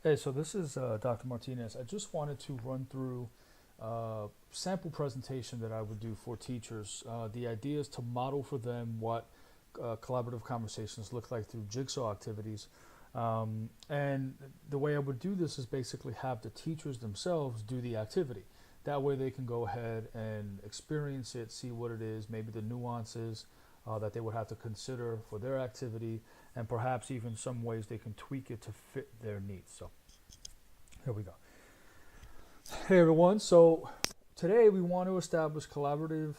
Hey, so this is Dr. Martinez. I just wanted to run through sample presentation that I would do for teachers. The idea is to model for them what collaborative conversations look like through jigsaw activities. And the way I would do this is basically have the teachers themselves do the activity. That way they can go ahead and experience it, see what it is, maybe the nuances that they would have to consider for their activity, and perhaps even some ways they can tweak it to fit their needs. So here we go. Hey everyone, so today we want to establish collaborative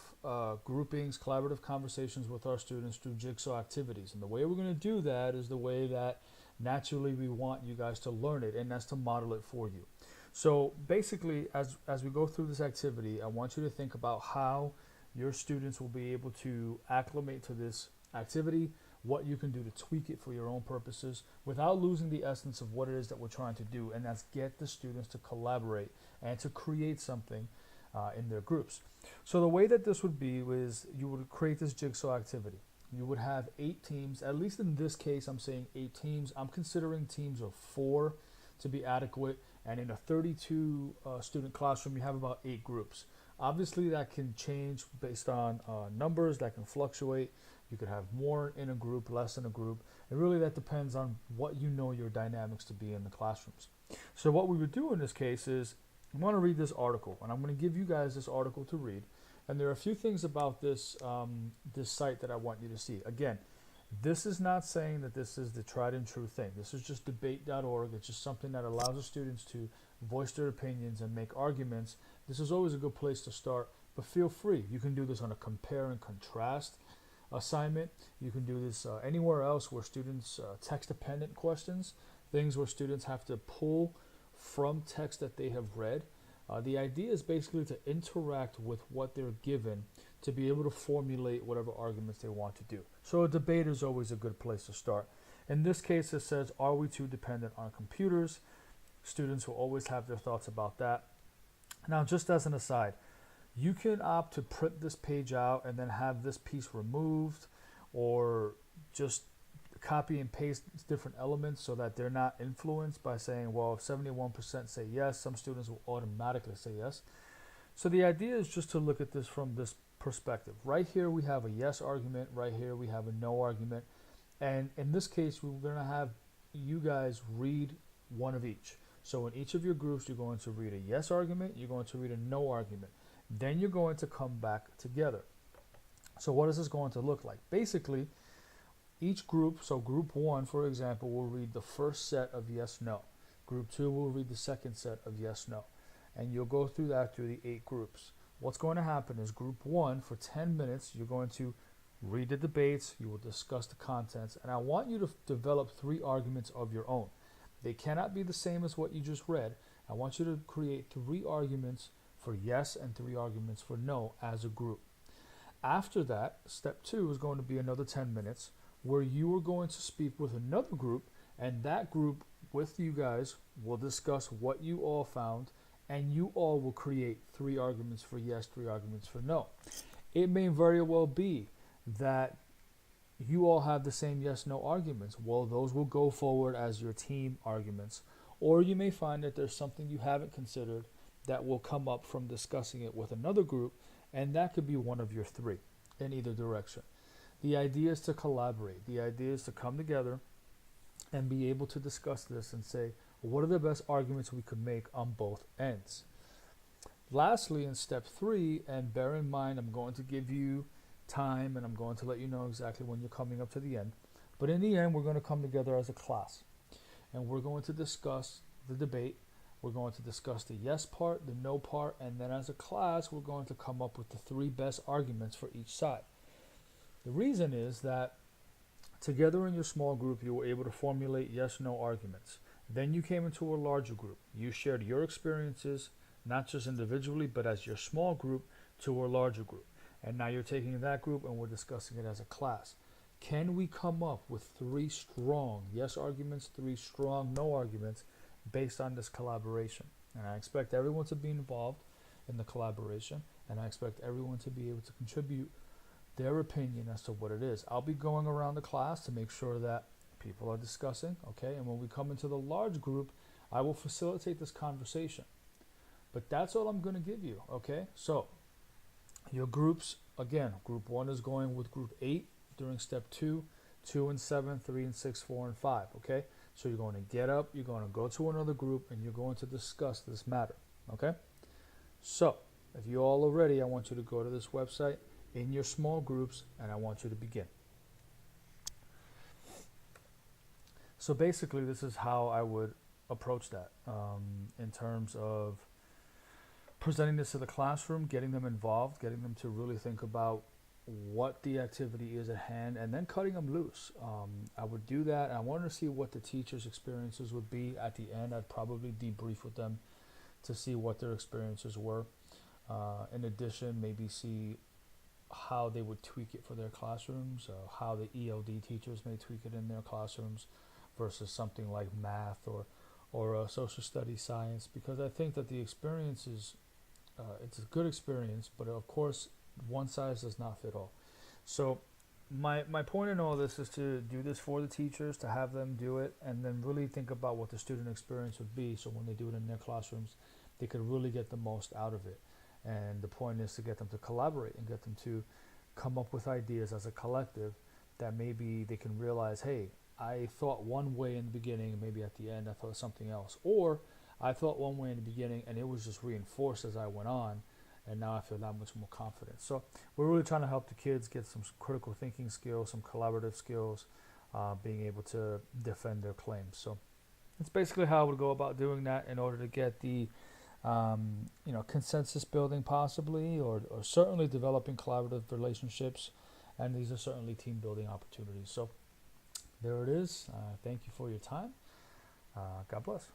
groupings, collaborative conversations with our students through jigsaw activities. And the way we're going to do that is the way that naturally we want you guys to learn it, and that's to model it for you. So basically, as we go through this activity, I want you to think about how your students will be able to acclimate to this activity, what you can do to tweak it for your own purposes without losing the essence of what it is that we're trying to do, and that's get the students to collaborate and to create something in their groups. So the way that this would be is you would create this jigsaw activity. You would have 8 teams, at least in this case I'm saying 8 teams. I'm considering teams of 4 to be adequate, and in a 32 student classroom you have about 8 groups. Obviously that can change based on numbers, that can fluctuate. You could have more in a group, less in a group, and really that depends on what you know your dynamics to be in the classrooms. So what we would do in this case is I want to read this article, and I'm going to give you guys this article to read. And there are a few things about this this site that I want you to see. Again, this is not saying that this is the tried and true thing. This is just debate.org. It's just something that allows the students to voice their opinions and make arguments. This is always a good place to start, but feel free. You can do this on a compare and contrast assignment. You can do this anywhere else where students text dependent questions, things where students have to pull from text that they have read. The idea is basically to interact with what they're given to be able to formulate whatever arguments they want to do. So a debate is always a good place to start. In this case, it says, are we too dependent on computers? Students will always have their thoughts about that. Now, just as an aside, you can opt to print this page out and then have this piece removed, or just copy and paste different elements so that they're not influenced by saying, well, if 71% say yes, some students will automatically say yes. So the idea is just to look at this from this perspective. Right here we have a yes argument, right here we have a no argument, and in this case we're going to have you guys read one of each. So in each of your groups you're going to read a yes argument, you're going to read a no argument, then you're going to come back together. So what is this going to look like? Basically, each group, so group 1, for example, will read the first set of yes, no. Group 2 will read the second set of yes, no. And you'll go through that through the 8 groups. What's going to happen is group 1, for 10 minutes, you're going to read the debates, you will discuss the contents, and I want you to develop 3 arguments of your own. They cannot be the same as what you just read. I want you to create 3 arguments for yes and 3 arguments for no as a group. After that, step 2 is going to be another 10 minutes where you are going to speak with another group, and that group with you guys will discuss what you all found, and you all will create 3 arguments for yes, 3 arguments for no. It may very well be that you all have the same yes, no arguments. Well, those will go forward as your team arguments. Or you may find that there's something you haven't considered that will come up from discussing it with another group, and that could be one of your 3 in either direction. The idea is to collaborate. The idea is to come together and be able to discuss this and say, well, what are the best arguments we could make on both ends? Lastly, in step 3, and bear in mind, I'm going to give you time and I'm going to let you know exactly when you're coming up to the end. But in the end, we're going to come together as a class and we're going to discuss the debate. We're going to discuss the yes part, the no part, and then as a class, we're going to come up with the 3 best arguments for each side. The reason is that together in your small group, you were able to formulate yes-no arguments. Then you came into a larger group. You shared your experiences, not just individually, but as your small group to a larger group. And now you're taking that group and we're discussing it as a class. Can we come up with 3 strong yes arguments, 3 strong no arguments based on this collaboration? And I expect everyone to be involved in the collaboration, and I expect everyone to be able to contribute their opinion as to what it is. I'll be going around the class to make sure that people are discussing, okay? And when we come into the large group, I will facilitate this conversation, but that's all I'm going to give you. Okay, so your groups, again, group 1 is going with group 8 during step 2, 2 and 7, 3 and 6, 4 and 5. Okay, so you're going to get up, you're going to go to another group, and you're going to discuss this matter. Okay, so if you all are ready, I want you to go to this website in your small groups, and I want you to begin. So basically, this is how I would approach that in terms of presenting this to the classroom, getting them involved, getting them to really think about what the activity is at hand, and then cutting them loose. I would do that, and I wanted to see what the teachers' experiences would be at the end. I'd probably debrief with them to see what their experiences were. In addition, maybe see how they would tweak it for their classrooms, how the ELD teachers may tweak it in their classrooms versus something like math or social studies, science, because I think that the experience is, it's a good experience, but of course, one size does not fit all. So my point in all this is to do this for the teachers, to have them do it, and then really think about what the student experience would be, so when they do it in their classrooms, they could really get the most out of it. And the point is to get them to collaborate and get them to come up with ideas as a collective that maybe they can realize, hey, I thought one way in the beginning, maybe at the end I thought something else. Or I thought one way in the beginning and it was just reinforced as I went on, and now I feel that much more confident. So we're really trying to help the kids get some critical thinking skills, some collaborative skills, being able to defend their claims. So that's basically how I would go about doing that in order to get the consensus building possibly, or certainly developing collaborative relationships, and these are certainly team building opportunities. So there it is. Thank you for your time. God bless.